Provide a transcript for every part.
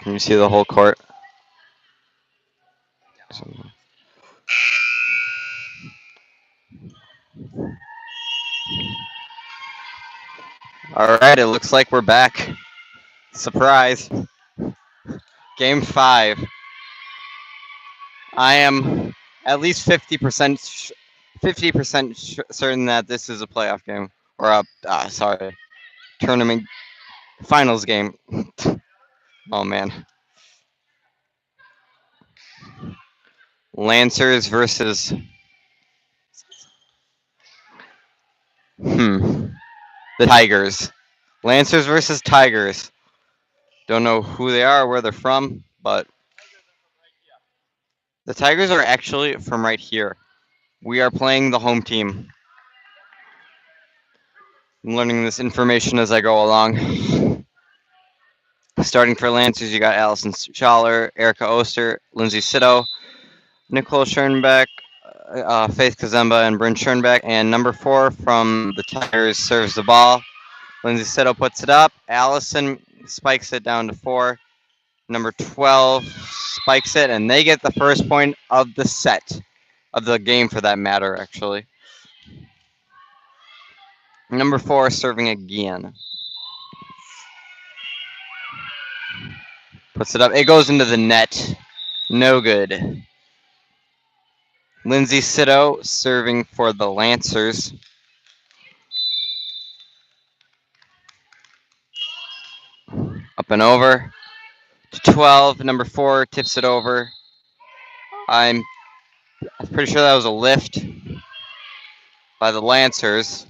Can you see the whole court? All right, it looks like we're back. Surprise. Game 5. I am at least 50% certain that this is a playoff game or a tournament finals game. Oh man. Lancers versus the Tigers. Lancers versus Tigers. Don't know who they are, where they're from, but the Tigers are actually from right here. We are playing the home team. I'm learning this information as I go along. Starting for Lancers, you got Allison Schaller, Erica Oster, Lindsay Sito, Nicole Schoenbeck, Faith Kazemba, and Bryn Schoenbeck. And number 4 from the Tigers serves the ball. Lindsay Sito puts it up. Allison spikes it down to 4. Number 12 spikes it, and they get the first point of the set, of the game for that matter, actually. Number 4 serving again. Puts it up. It goes into the net. No good. Lindsay Sito serving for the Lancers. Up and over to 12. Number 4 tips it over. I'm pretty sure that was a lift by the Lancers.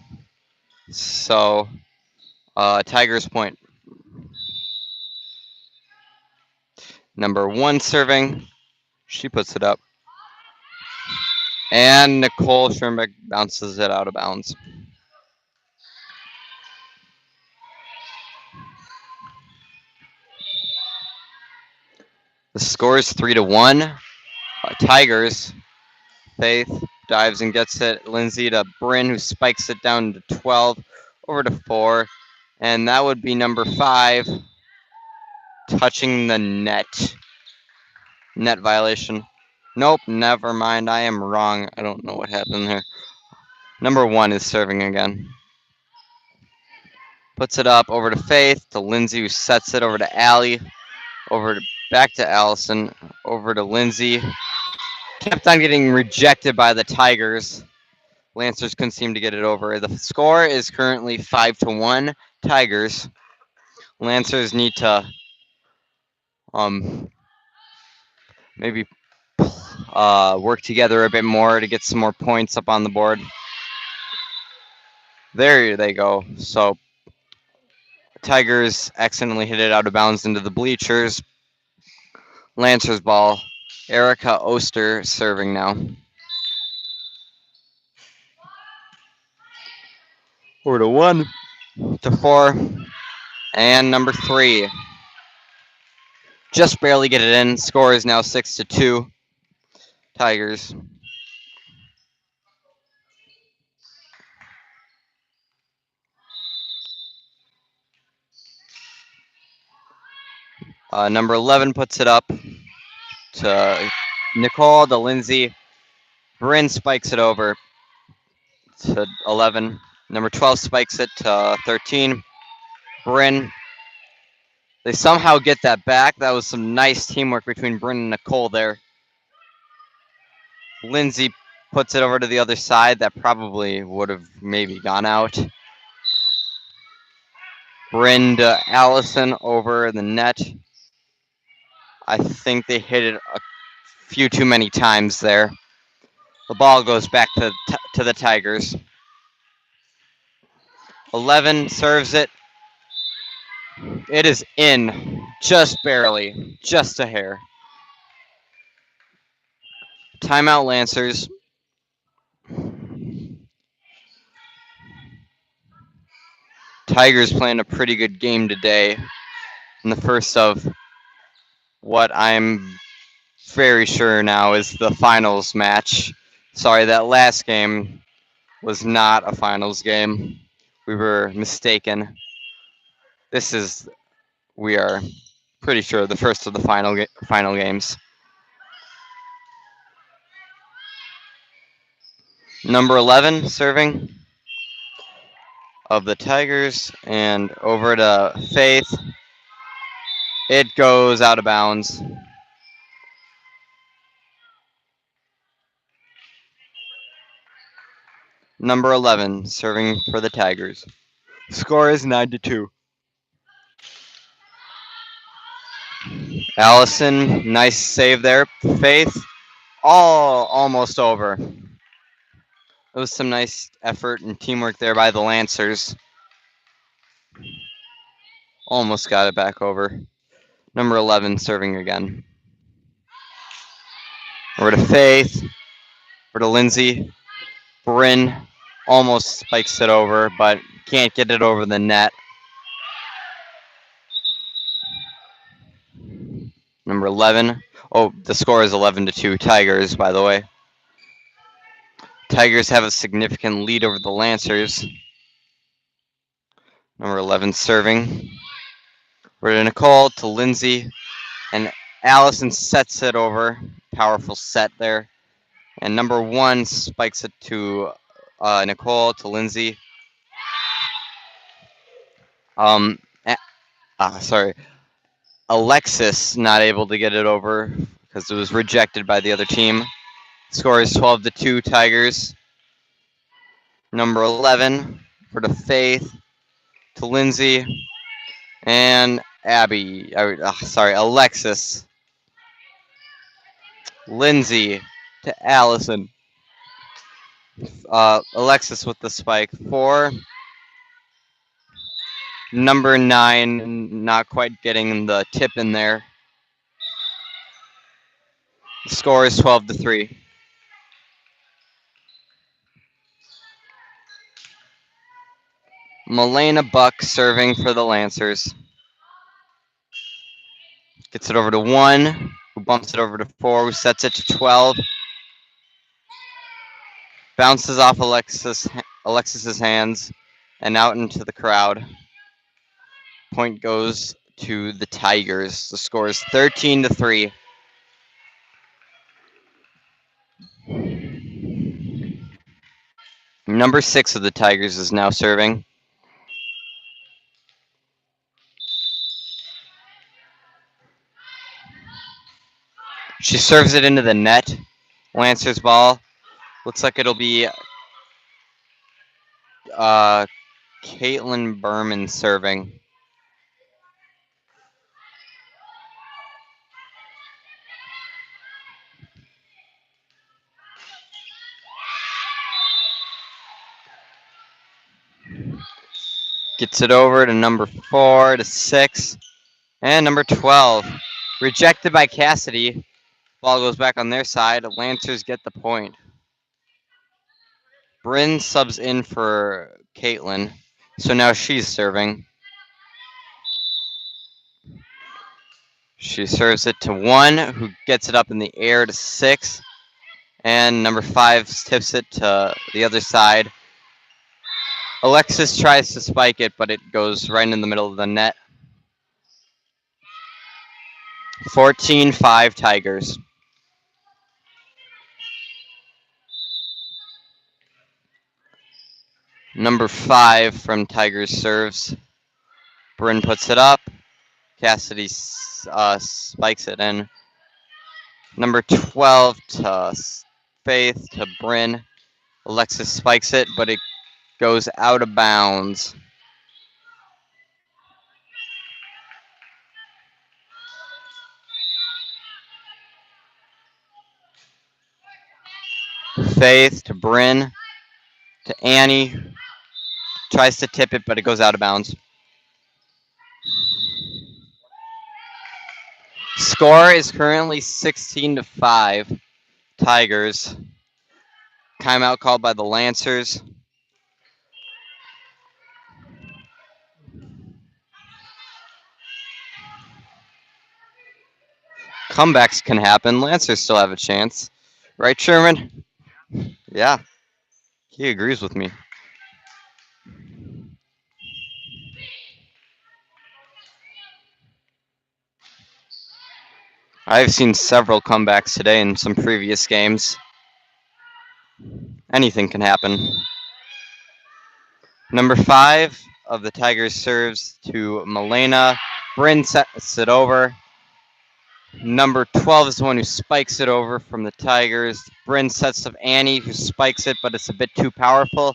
So, Tigers point. Number 1 serving. She puts it up. And Nicole Schoenbeck bounces it out of bounds. The score is 3-1. Tigers. Faith dives and gets it. Lindsay to Bryn, who spikes it down to 12, over to 4. And that would be number 5 touching the net. Net violation. Nope, never mind. I am wrong. I don't know what happened here. Number 1 is serving again. Puts it up over to Faith, to Lindsay, who sets it over to Allie, back to Allison, over to Lindsay. Kept on getting rejected by the Tigers. Lancers couldn't seem to get it over. The score is currently 5-1 Tigers. Lancers need to maybe work together a bit more to get some more points up on the board. There they go. So Tigers accidentally hit it out of bounds into the bleachers. Lancers ball. Erica Oster serving now. Over to 1, to 4, and number 3. Just barely get it in. Score is now 6-2. Tigers. Number 11 puts it up to Nicole, to Lindsay. Bryn spikes it over to 11. Number 12 spikes it to 13. Bryn. They somehow get that back. That was some nice teamwork between Bryn and Nicole there. Lindsay puts it over to the other side. That probably would have maybe gone out. Bryn to Allison over the net. I think they hit it a few too many times there. The ball goes back to the Tigers. 11 serves it. It is in, just barely, just a hair. Timeout, Lancers. Tigers playing a pretty good game today in the first of what I'm very sure now is the finals match. Sorry, that last game was not a finals game. We were mistaken. We are Pretty sure the first of the final games. Number 11 serving of the Tigers, and over to Faith. It goes out of bounds. Number 11 serving for the Tigers. Score is 9-2. Allison, nice save there. Faith, almost over. It was some nice effort and teamwork there by the Lancers. Almost got it back over. Number 11 serving again. Over to Faith. Over to Lindsay. Bryn almost spikes it over, but can't get it over the net. Number 11. Oh, the score is 11-2. Tigers, by the way. Tigers have a significant lead over the Lancers. Number 11 serving. Over to Nicole, to Lindsay, and Allison sets it over. Powerful set there. And number 1 spikes it to Nicole, to Lindsay. Sorry. Alexis not able to get it over because it was rejected by the other team. Score is 12-2 Tigers. Number 11 for the Faith, to Lindsay, and Alexis. Lindsay to Allison. Alexis with the spike. 4. Number 9 not quite getting the tip in there. The score is 12-3. Milena Buck serving for the Lancers. Gets it over to 1, who bumps it over to 4, who sets it to 12. Bounces off Alexis's hands and out into the crowd. Point goes to the Tigers. The score is 13-3. Number 6 of the Tigers is now serving. She serves it into the net. Lancers ball. Looks like it'll be Caitlin Berman serving. Gets it over to number 4, to 6, and number 12. Rejected by Cassidy. Ball goes back on their side. Lancers get the point. Bryn subs in for Caitlin, so now she's serving. She serves it to 1, who gets it up in the air to 6, and number 5 tips it to the other side. Alexis tries to spike it, but it goes right in the middle of the net. 14-5 Tigers. Number 5 from Tigers serves. Bryn puts it up. Cassidy spikes it in. Number 12 to Faith, to Bryn. Alexis spikes it, but it goes out of bounds. Faith to Bryn, to Annie. Tries to tip it, but it goes out of bounds. Score is currently 16-5 Tigers. Timeout called by the Lancers. Comebacks can happen. Lancers still have a chance. Right, Sherman? Yeah. He agrees with me. I've seen several comebacks today in some previous games. Anything can happen. Number 5 of the Tigers serves to Milena. Bryn sets it over. Number 12 is the one who spikes it over from the Tigers. Bryn sets up Annie, who spikes it, but it's a bit too powerful.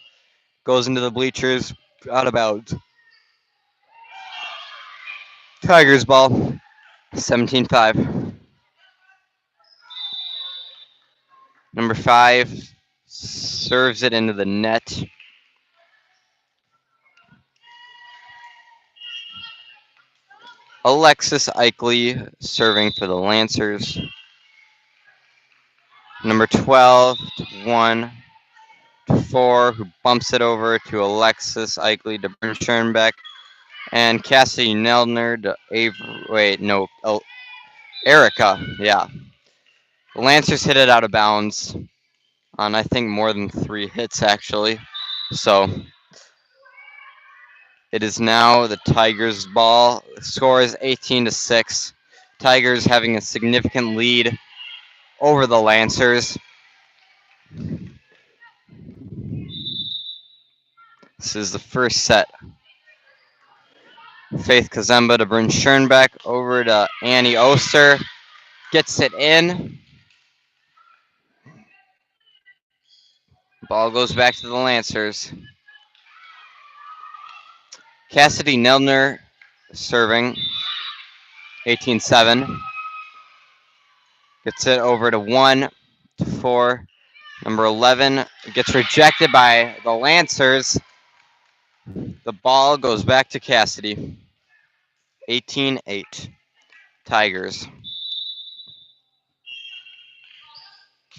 Goes into the bleachers, out of bounds. Tigers ball, 17-5. Number 5 serves it into the net. Alexis Eichley serving for the Lancers. Number 12 to 1 to 4, who bumps it over to Alexis Eichley to Bryn Schoenbeck. And Cassie Neldner to Erica, yeah. The Lancers hit it out of bounds on, I think, more than 3 hits, actually. So it is now the Tigers' ball. The score is 18-6. Tigers having a significant lead over the Lancers. This is the first set. Faith Kazemba to Bryn Schoenbeck over to Annie Oster. Gets it in. Ball goes back to the Lancers. Cassidy Neldner serving. 18-7. Gets it over to 1 to 4. Number 11 gets rejected by the Lancers. The ball goes back to Cassidy. 18-8. Tigers.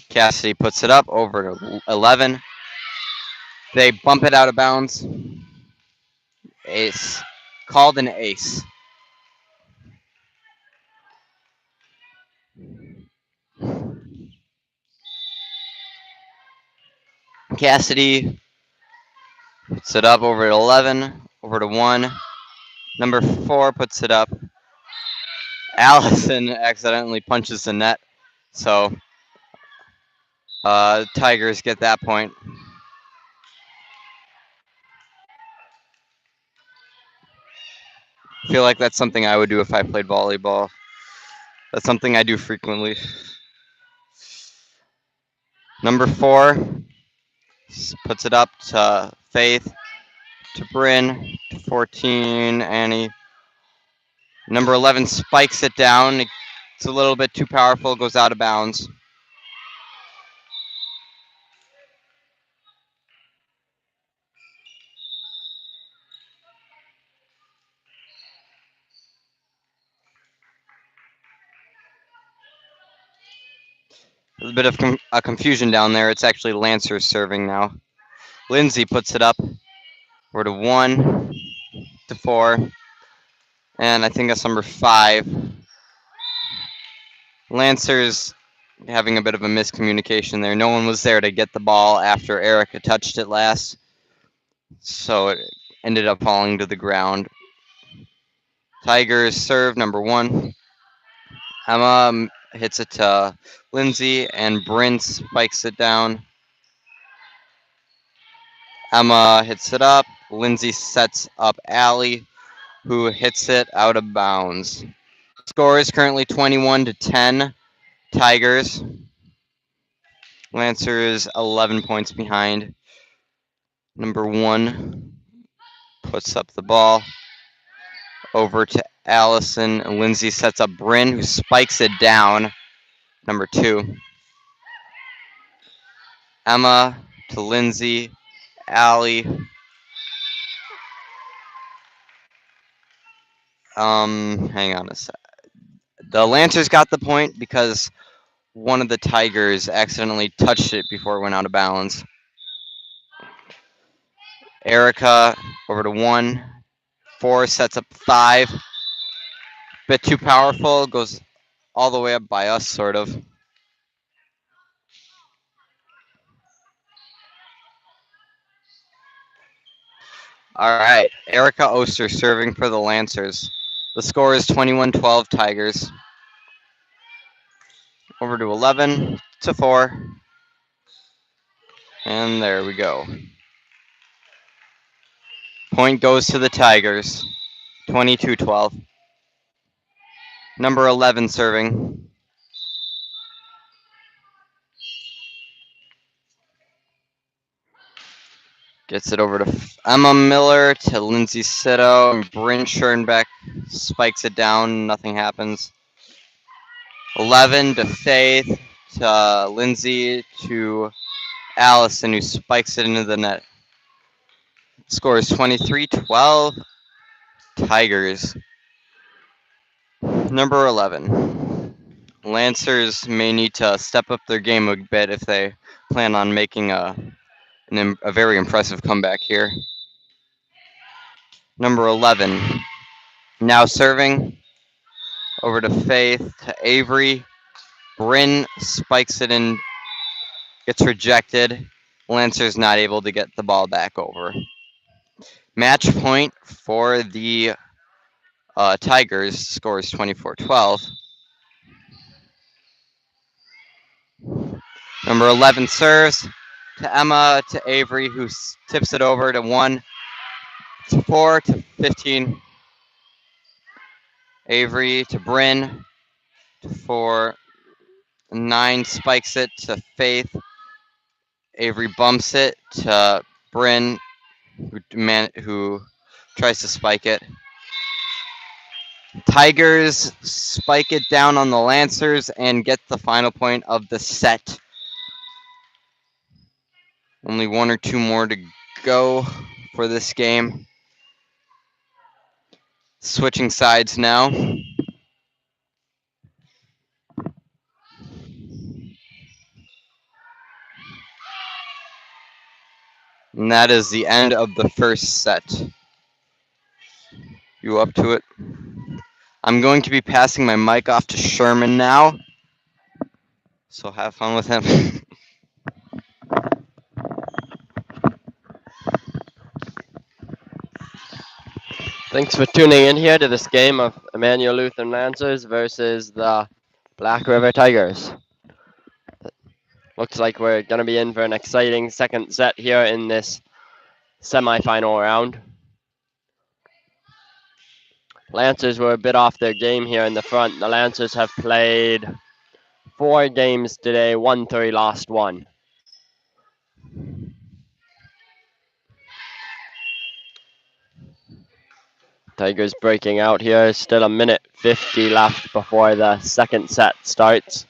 Cassidy puts it up over to 11. They bump it out of bounds. Ace. Called an ace. Cassidy puts it up over to 11, over to 1. Number 4 puts it up. Allison accidentally punches the net. So Tigers get that point. I feel like that's something I would do if I played volleyball. That's something I do frequently. Number 4 puts it up to Faith, to Bryn, to 14, Annie. Number 11 spikes it down. It's a little bit too powerful, goes out of bounds. There's a bit of a confusion down there. It's actually Lancers serving now. Lindsay puts it up. We're to 1 to 4. And I think that's number 5. Lancers having a bit of a miscommunication there. No one was there to get the ball after Erica touched it last. So it ended up falling to the ground. Tigers serve, number 1. Emma hits it to Lindsay, and Bryn spikes it down. Emma hits it up. Lindsay sets up Allie, who hits it out of bounds. Score is currently 21-10. Tigers. Lancers 11 points behind. Number 1 puts up the ball over to Allison. Lindsay sets up Bryn, who spikes it down. Number 2. Emma to Lindsay. Allie. Hang on a sec. The Lancers got the point because one of the Tigers accidentally touched it before it went out of bounds. Erica over to 1. 4 sets up 5. Bit too powerful. Goes all the way up by us, sort of. All right. Erica Oster serving for the Lancers. The score is 21-12 Tigers. Over to 11 to 4. And there we go. Point goes to the Tigers. 22-12. Number 11 serving. Gets it over to Emma Miller to Lindsay Sito. And Bryn Schoenbeck spikes it down. Nothing happens. 11 to Faith to Lindsay to Allison, who spikes it into the net. Score is 23-12. Tigers. Number 11. Lancers may need to step up their game a bit if they plan on making a very impressive comeback here. Number 11. Now serving. Over to Faith to Avery. Bryn spikes it in. Gets rejected. Lancers not able to get the ball back over. Match point for the Tigers. Scores 24-12. Number 11 serves to Emma to Avery, who tips it over to 1 to 4 to 15. Avery to Bryn to 4. 9 spikes it to Faith. Avery bumps it to Bryn, who tries to spike it. Tigers spike it down on the Lancers and get the final point of the set. Only 1 or 2 more to go for this game. Switching sides now. And that is the end of the first set. You up to it? I'm going to be passing my mic off to Sherman now. So have fun with him. Thanks for tuning in here to this game of Emmanuel Lutheran Lancers versus the Black River Tigers. Looks like we're going to be in for an exciting second set here in this semifinal round. Lancers were a bit off their game here in the front. The Lancers have played 4 games today, won 3, lost 1. Tigers breaking out here. Still a minute 50 left before the second set starts.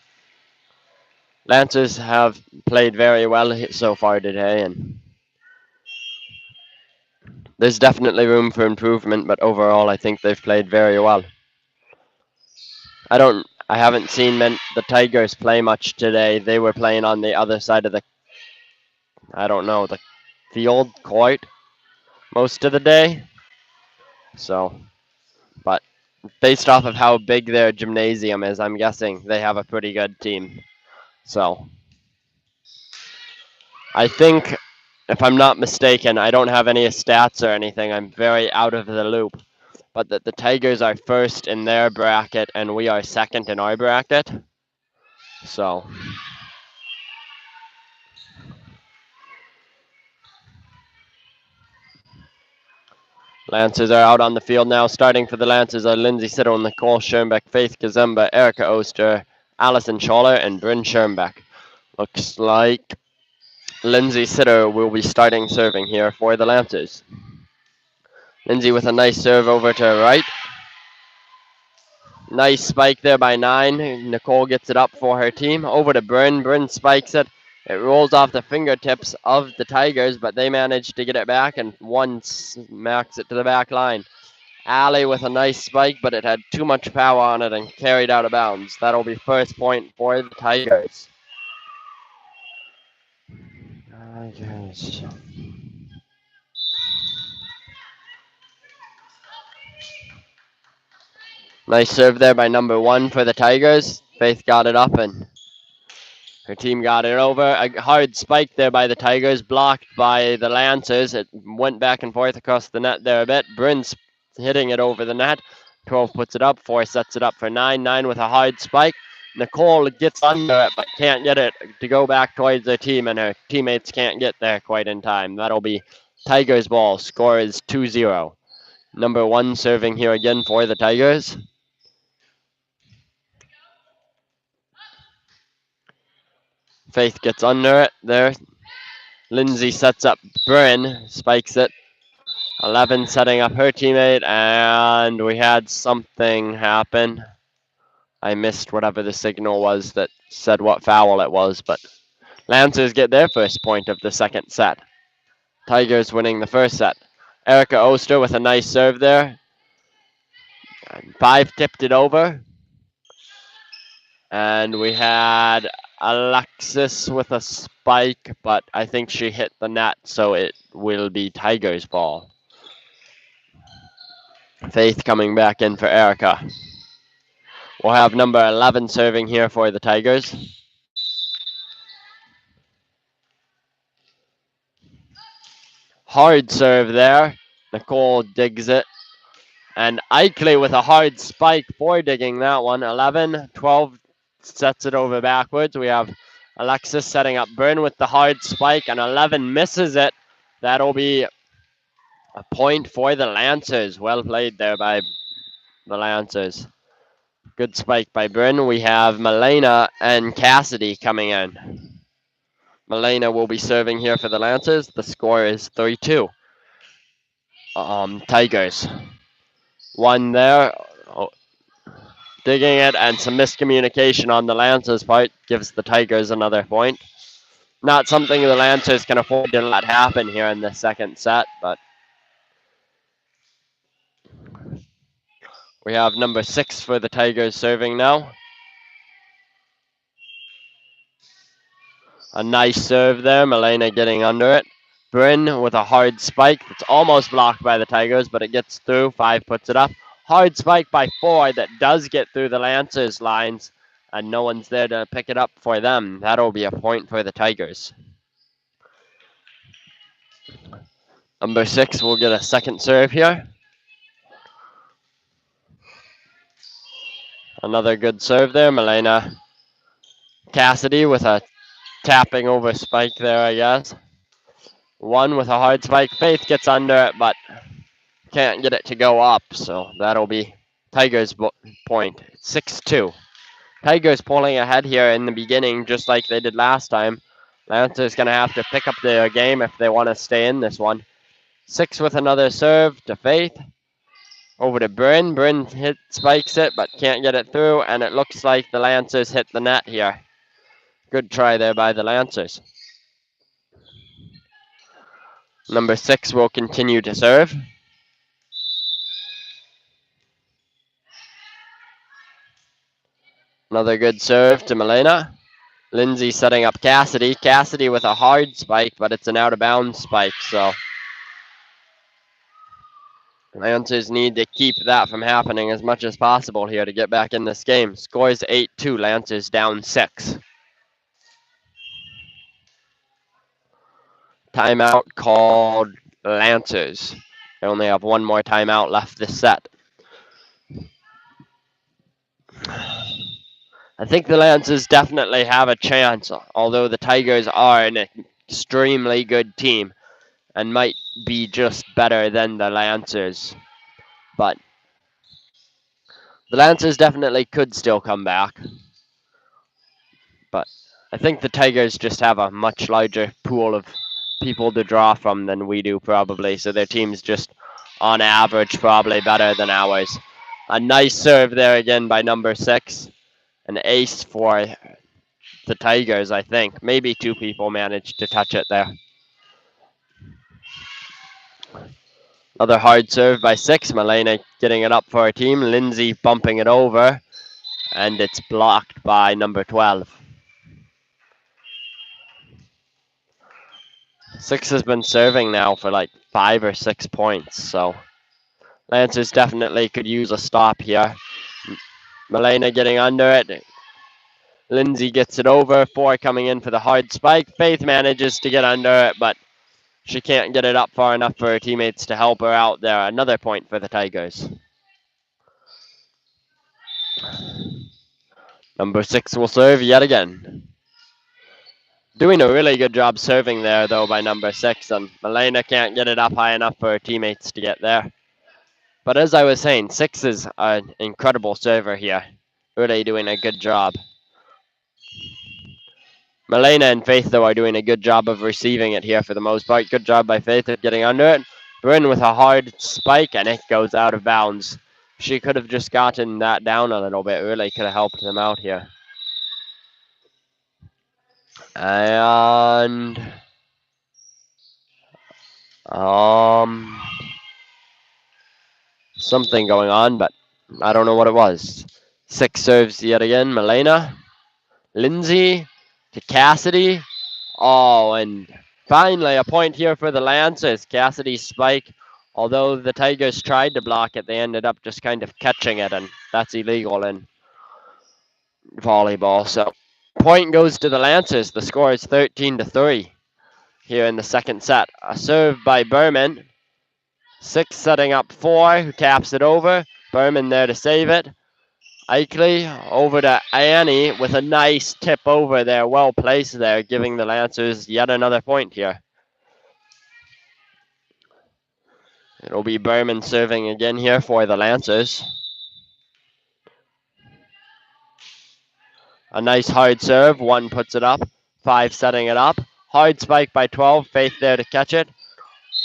Lancers have played very well so far today, and there's definitely room for improvement, but overall I think they've played very well. I haven't seen the Tigers play much today. They were playing on the other side of the field court most of the day. So, but based off of how big their gymnasium is, I'm guessing they have a pretty good team. So, I think, if I'm not mistaken, I don't have any stats or anything. I'm very out of the loop. But that the Tigers are first in their bracket and we are second in our bracket. So, Lancers are out on the field now. Starting for the Lancers are Lindsay Sito, Nicole Schoenbeck, Faith Kazemba, Erica Oster, Allison Schaller, and Bryn Schoenbeck. Looks like Lindsay Sito will be starting serving here for the Lancers. Lindsay with a nice serve over to right. Nice spike there by 9. Nicole gets it up for her team. Over to Bryn. Bryn spikes it. It rolls off the fingertips of the Tigers, but they manage to get it back, and 1 smacks it to the back line. Allie with a nice spike, but it had too much power on it and carried out of bounds. That'll be first point for the Tigers. Nice serve there by number 1 for the Tigers. Faith got it up and her team got it over. A hard spike there by the Tigers, blocked by the Lancers. It went back and forth across the net there a bit. Bryn's hitting it over the net. 12 puts it up. 4 sets it up for 9. 9 with a hard spike. Nicole gets under it, but can't get it to go back towards her team, and her teammates can't get there quite in time. That'll be Tigers ball. Score is 2-0. Number 1 serving here again for the Tigers. Faith gets under it there. Lindsay sets up Bryn, spikes it. 11 setting up her teammate, and we had something happen. I missed whatever the signal was that said what foul it was, but Lancers get their first point of the second set. Tigers winning the first set. Erica Oster with a nice serve there. 5 tipped it over. And we had Alexis with a spike, but I think she hit the net, so it will be Tigers ball. Faith coming back in for Erica. We'll have number 11 serving here for the Tigers. Hard serve there. Nicole digs it. And Ikley with a hard spike for digging that one. 11, 12 sets it over backwards. We have Alexis setting up Byrne with the hard spike, and 11 misses it. That'll be a point for the Lancers. Well played there by the Lancers. Good spike by Byrne. We have Milena and Cassidy coming in. Milena will be serving here for the Lancers. The score is 3-2. Tigers. One there. Oh, digging it, and some miscommunication on the Lancers' part gives the Tigers another point. Not something the Lancers can afford to let happen here in the second set, but we have number 6 for the Tigers serving now. A nice serve there. Milena getting under it. Bryn with a hard spike that's almost blocked by the Tigers, but it gets through. 5 puts it up. Hard spike by 4 that does get through the Lancers lines, and no one's there to pick it up for them. That'll be a point for the Tigers. Number 6 will get a second serve here. Another good serve there. Milena Cassidy with a tapping over spike there, I guess. 1 with a hard spike. Faith gets under it, but can't get it to go up, so that'll be Tigers' point. 6-2. Tigers pulling ahead here in the beginning, just like they did last time. Lancers going to have to pick up their game if they want to stay in this one. 6 with another serve to Faith. Over to Bryn. Bryn spikes it, but can't get it through, and it looks like the Lancers hit the net here. Good try there by the Lancers. Number 6 will continue to serve. Another good serve to Milena. Lindsay setting up Cassidy. Cassidy with a hard spike, but it's an out-of-bounds spike, so Lancers need to keep that from happening as much as possible here to get back in this game. Scores 8-2. Lancers down 6. Timeout called Lancers. They only have one more timeout left this set. I think the Lancers definitely have a chance, although the Tigers are an extremely good team and might be just better than the Lancers. But the Lancers definitely could still come back. But I think the Tigers just have a much larger pool of people to draw from than we do, probably. So their team's just, on average, probably better than ours. A nice serve there again by number 6. An ace for the Tigers, I think. Maybe 2 people managed to touch it there. Another hard serve by 6. Milena getting it up for her team. Lindsay bumping it over. And it's blocked by number 12. 6 has been serving now for like 5 or 6 points. So Lancers definitely could use a stop here. Milena getting under it. Lindsay gets it over. 4 coming in for the hard spike. Faith manages to get under it, but she can't get it up far enough for her teammates to help her out there. Another point for the Tigers. Number 6 will serve yet again. Doing a really good job serving there, though, by number 6, and Milena can't get it up high enough for her teammates to get there. But as I was saying, 6 is an incredible server here. Really doing a good job. Milena and Faith, though, are doing a good job of receiving it here for the most part. Good job by Faith of getting under it. Bryn with a hard spike, and it goes out of bounds. She could have just gotten that down a little bit. Really could have helped them out here. And something going on, but I don't know what it was. 6 serves yet again. Milena, Lindsay to Cassidy. Oh, and finally a point here for the Lancers. Cassidy's spike. Although the Tigers tried to block it, they ended up just kind of catching it, and that's illegal in volleyball. So point goes to the Lancers. The score is 13-3 here in the second set. A serve by Berman. 6 setting up 4, who taps it over. Berman there to save it. Eichley over to Annie with a nice tip over there. Well placed there, giving the Lancers yet another point here. It'll be Berman serving again here for the Lancers. A nice hard serve. 1 puts it up. 5 setting it up. Hard spike by 12. Faith there to catch it.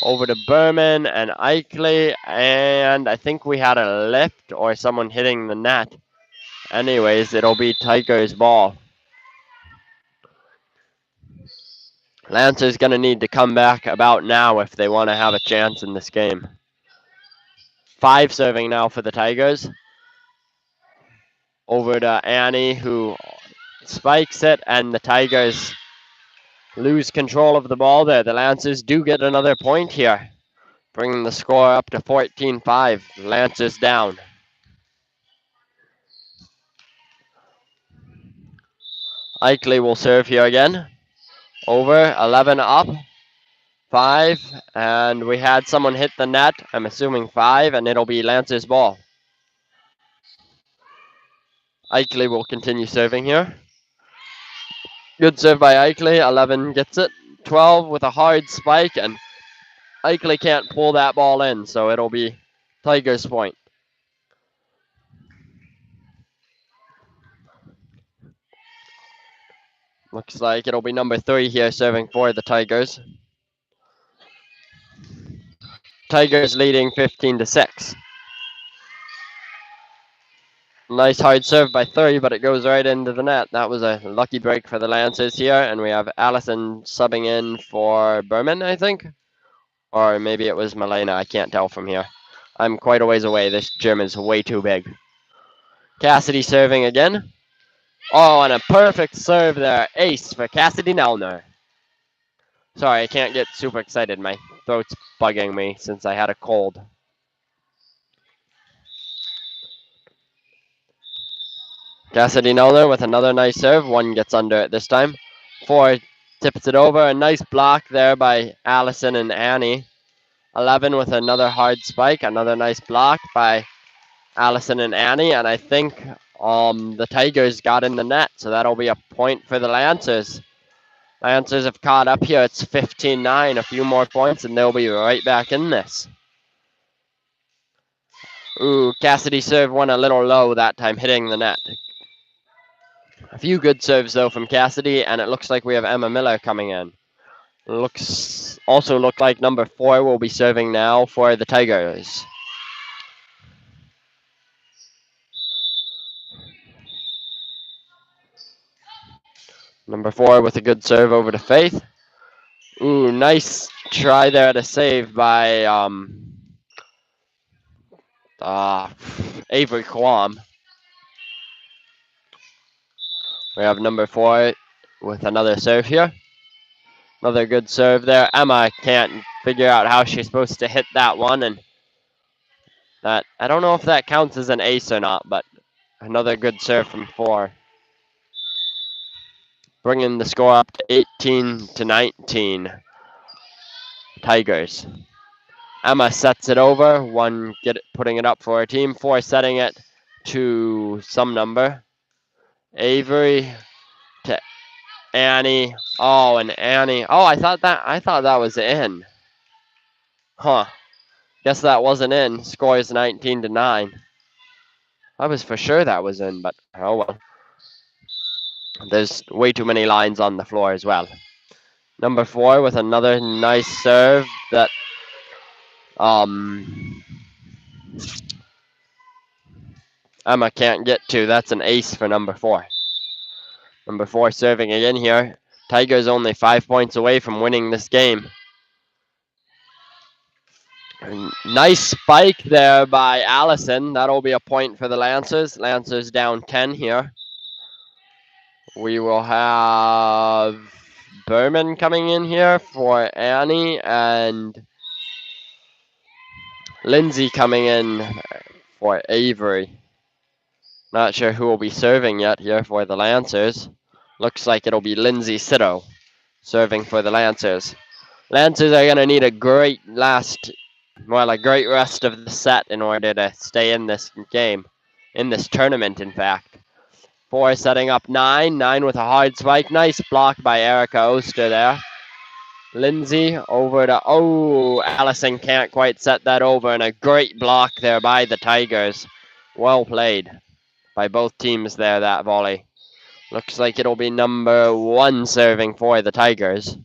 Over to Berman and Eichley. And I think we had a lift or someone hitting the net. Anyways, it'll be Tigers' ball. Lancers going to need to come back about now if they want to have a chance in this game. 5 serving now for the Tigers. Over to Annie, who spikes it, and the Tigers lose control of the ball there. The Lancers do get another point here, bringing the score up to 14-5. Lancers down. Eichley will serve here again. Over, 11 up. 5, and we had someone hit the net. I'm assuming 5, and it'll be Lancers' ball. Eichley will continue serving here. Good serve by Eichley. 11 gets it. 12 with a hard spike, and Eichley can't pull that ball in, so it'll be Tigers' point. Looks like it'll be number 3 here serving for the Tigers. Tigers leading 15-6. Nice hard serve by 3, but it goes right into the net. That was a lucky break for the Lancers here, and we have Allison subbing in for Berman, I think. Or maybe it was Milena, I can't tell from here. I'm quite a ways away. This gym is way too big. Cassidy serving again. Oh, and a perfect serve there. Ace for Cassidy Nelner. Sorry, I can't get super excited. My throat's bugging me since I had a cold. Cassidy Nelner with another nice serve. 1 gets under it this time. 4 tips it over. A nice block there by Allison and Annie. 11 with another hard spike. Another nice block by Allison and Annie. And I think the Tigers got in the net, so that'll be a point for the Lancers. Lancers have caught up here. It's 15-9. A few more points, and they'll be right back in this. Ooh, Cassidy served one a little low that time, hitting the net. A few good serves, though, from Cassidy, and it looks like we have Emma Miller coming in. Looks like number 4 will be serving now for the Tigers. Number 4 with a good serve over to Faith. Ooh, nice try there to save by Avery Kwam. We have number 4 with another serve here. Another good serve there. Emma can't figure out how she's supposed to hit that one, and that I don't know if that counts as an ace or not, but another good serve from 4. Bringing the score up to 18-19. Tigers. Emma sets it over. 1 putting it up for her team. 4 setting it to some number. Avery to Annie. Oh, and Annie. Oh, I thought that was in. Huh. Guess that wasn't in. Score is 19-9. I was for sure that was in, but oh well. There's way too many lines on the floor as well. Number 4 with another nice serve that um Emma can't get to. That's an ace for number 4. Number 4 serving again here. Tigers only 5 points away from winning this game. Nice spike there by Allison. That'll be a point for the Lancers. Lancers down 10 here. We will have Berman coming in here for Annie and Lindsay coming in for Avery. Not sure who will be serving yet here for the Lancers. Looks like it'll be Lindsay Sito serving for the Lancers. Lancers are going to need a great rest of the set in order to stay in this game, in this tournament, in fact. 4 setting up 9. 9 with a hard spike. Nice block by Erica Oster there. Lindsay over to, Allison can't quite set that over, and a great block there by the Tigers. Well played by both teams there, that volley. Looks like it'll be number 1 serving for the Tigers.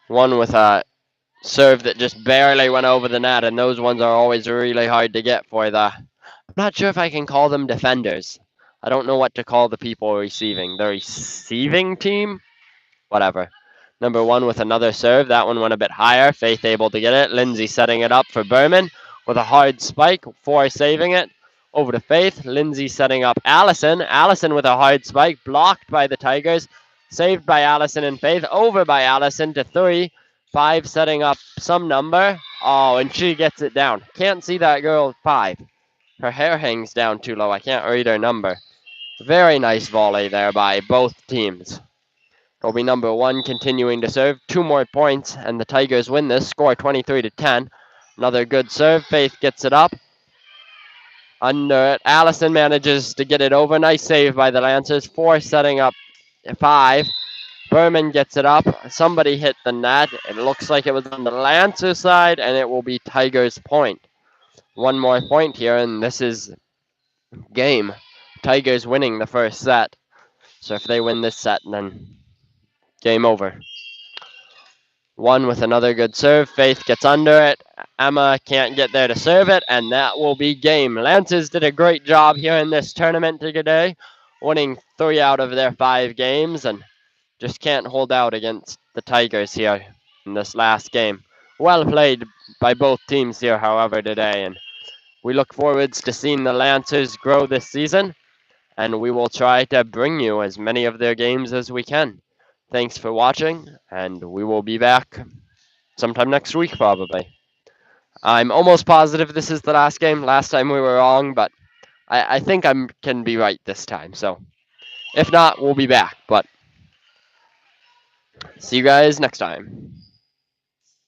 One with a serve that just barely went over the net, and those ones are always really hard to get for the... I'm not sure if I can call them defenders. I don't know what to call the people receiving. The receiving team? Whatever. Number 1 with another serve. That one went a bit higher. Faith able to get it. Lindsay setting it up for Berman with a hard spike. 4 saving it. Over to Faith. Lindsay setting up Allison. Allison with a hard spike. Blocked by the Tigers. Saved by Allison and Faith. Over by Allison to 3. 5 setting up some number. Oh, and she gets it down. Can't see that girl at 5. Her hair hangs down too low. I can't read her number. Very nice volley there by both teams. It'll be number 1 continuing to serve. 2 more points, and the Tigers win this. Score 23-10. Another good serve. Faith gets it up. Under it. Allison manages to get it over. Nice save by the Lancers. 4 setting up 5. Berman gets it up. Somebody hit the net. It looks like it was on the Lancers side, and it will be Tigers' point. 1 more point here, and this is game. Tigers winning the first set. So if they win this set, then game over. 1 with another good serve. Faith gets under it. Emma can't get there to serve it, and that will be game. Lancers did a great job here in this tournament today, winning 3 out of their 5 games, and just can't hold out against the Tigers here in this last game. Well played by both teams here, however, today, and we look forward to seeing the Lancers grow this season, and we will try to bring you as many of their games as we can. Thanks for watching, and we will be back sometime next week, probably. I'm almost positive this is the last game. Last time we were wrong, but I think I can be right this time. So if not, we'll be back. But see you guys next time.